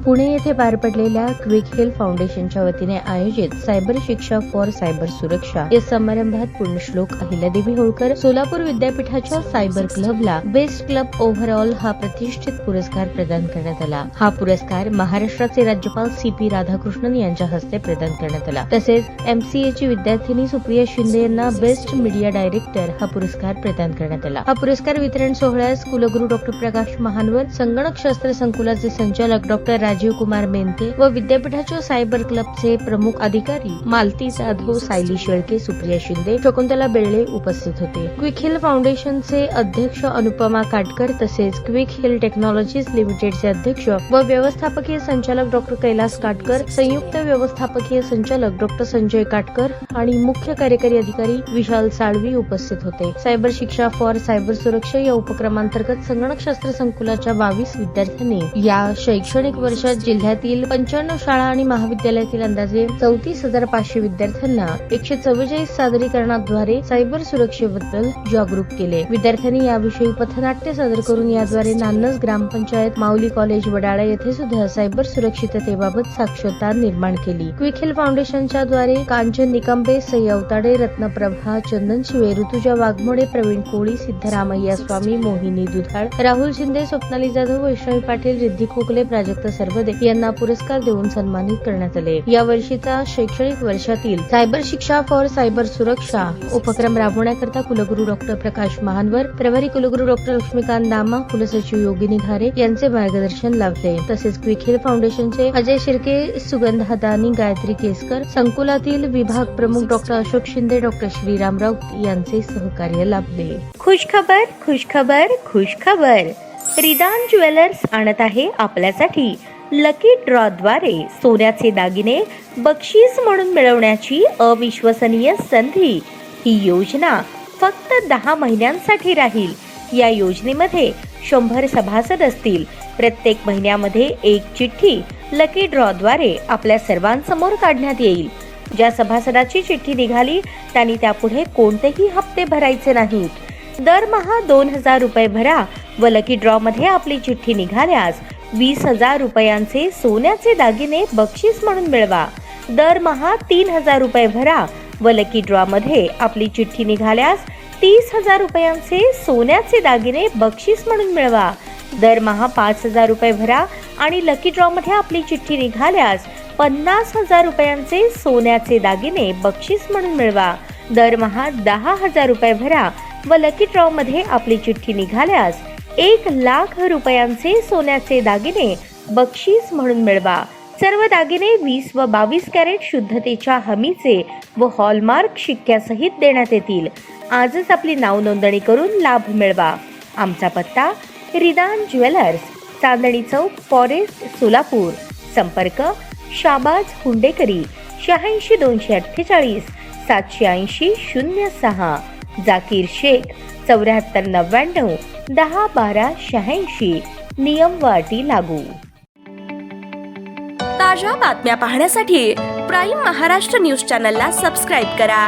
पुणे येथे पार पडलेल्या क्विक हिल फाउंडेशनच्या वतीने आयोजित सायबर शिक्षा फॉर सायबर सुरक्षा या समारंभात पुण्यश्लोक अहिल्यादेवी होळकर सोलापूर विद्यापीठाच्या सायबर क्लबला बेस्ट क्लब ओव्हरऑल हा प्रतिष्ठित पुरस्कार प्रदान करण्यात आला। हा पुरस्कार महाराष्ट्राचे राज्यपाल CP राधाकृष्णन यांच्या हस्ते प्रदान करण्यात आला। तसेच MCA ची विद्यार्थिनी सुप्रिया शिंदे यांना बेस्ट मीडिया डायरेक्टर हा पुरस्कार प्रदान करण्यात आला। हा पुरस्कार वितरण सोहळ्यास कुलगुरू डॉ. प्रकाश महानवर, संगणकशास्त्र संकुलाचे संचालक डॉ. राजीव कुमार मेनते व विद्यापीठाच्या सायबर क्लबचे प्रमुख अधिकारी मालती जाधव, सायली शेळके, सुप्रिया शिंदे, शकुंतला बेर्डे उपस्थित होते। क्विक हिल फाउंडेशनचे अध्यक्ष अनुपमा काटकर तसेच क्विक हिल टेक्नॉलॉजीज लिमिटेडचे अध्यक्ष व व्यवस्थापकीय संचालक डॉ. कैलास काटकर, संयुक्त व्यवस्थापकीय संचालक डॉ. संजय काटकर आणि मुख्य कार्यकारी अधिकारी विशाल साळवी उपस्थित होते। सायबर शिक्षा फॉर सायबर सुरक्षा या उपक्रमांतर्गत संगणकशास्त्र संकुलाच्या 22 विद्यार्थ्यांनी या शैक्षणिक वर्षात जिल्ह्यातील 95 शाळा आणि महाविद्यालयातील अंदाजे 34,500 विद्यार्थ्यांना 144 सादरीकरणाद्वारे सायबर सुरक्षेबद्दल जागरूक केले। विद्यार्थ्यांनी याविषयी पथनाट्य सादर करून याद्वारे नान्नज ग्रामपंचायत, माऊली कॉलेज वडाळा येथे सुद्धा सायबर सुरक्षिततेबाबत साक्षरता निर्माण केली। क्विक हिल फाउंडेशनच्या द्वारे कांचन निकंबे, सई अवताडे, रत्नप्रभा, चंदन शिवे, ऋतुजा वाघमोडे, प्रवीण कोळी, सिद्धरामय्या स्वामी, मोहिनी दुधाळ, राहुल शिंदे, स्वप्नाली जाधव, वैष्णवी पाटील, रिद्धी खोकले, प्राजक्त सरवदे यांना पुरस्कार देऊन सन्मानित करण्यात आले। या वर्षीचा शैक्षणिक वर्षातील सायबर शिक्षा फॉर सायबर सुरक्षा उपक्रम राबवण्याकरता कुलगुरू डॉ. प्रकाश महानवर, प्रभारी कुलगुरू डॉ. लक्ष्मीकांत दामा, कुलसचिव योगिनी घारे यांचे मार्गदर्शन लाभले। तसेच क्विक हिल फाउंडेशनचे अजय शिर्के, सुगंधा दानी, गायत्री केसकर, संकुलातील विभाग प्रमुख डॉ. अशोक शिंदे, डॉ. श्रीराम राऊत यांचे सहकार्य लाभले। खुशखबर, खुशखबर, खुशखबर। रिदान ज्वेलर्स आणत आहे आपल्यासाठी लकी ड्रॉ द्वारे सोन्याचे दागिने बक्षीस म्हणून मिळवण्याची अविश्वसनीय संधी। ही योजना फक्त 10 महिन्यांसाठी राहील। या योजनेमध्ये 100 सभासद असतील। प्रत्येक महिन्यामध्ये एक चिठ्ठी लकी ड्रॉ द्वारे आपल्या सर्वांसमोर काढण्यात येईल। ज्या सभासदाची चिठ्ठी निघाली त्यांनी त्यापुढे कोणतेही हप्ते भरायचे नाहीत। दरमहा 2,000 रुपये भरा व लकी ड्रॉ मध्ये आपली चिठ्ठी निघाल्यास 20,000 रुपयांचे सोन्याचे दागिने बक्षीस म्हणून मिळवा। दरमहा 3,000 रुपये भरा व लकी ड्रॉ मध्ये आपली चिठ्ठी निघाल्यास 30,000 रुपयांचे सोन्याचे दागिने बक्षीस म्हणून मिळवा। दरमहा 5,000 रुपये भरा आणि लकी ड्रॉ मध्ये आपली चिठ्ठी निघाल्यास 50,000 रुपयांचे सोन्याचे दागिने बक्षीस म्हणून मिळवा। दरमहा 10,000 रुपये भरा व लकी ड्रॉ मध्ये आपली चिठ्ठी निघाल्यास 1,00,000 रुपयांचे सोन्याचे दागिने बक्षीस म्हणून मिळवा। सर्व दागिने 20 व 22 कॅरेट शुद्धतेच्या हमीचे व हॉलमार्क शिक्क्यासहित देण्यात येतील। आजच आपली नाव नोंदणी करून लाभ मिळवा। आमचा पत्ता रिदान ज्वेलर्स, चांदणी चौक, फॉरेस्ट, सोलापूर। संपर्क शाबाज हुंडेकरी 86 248 780 06, जाकीर शेख 74 99 10 12 86। नियम व अटी लागू। ताज्या बातम्या पाहण्यासाठी प्राईम महाराष्ट्र न्यूज चॅनलला सबस्क्राईब करा।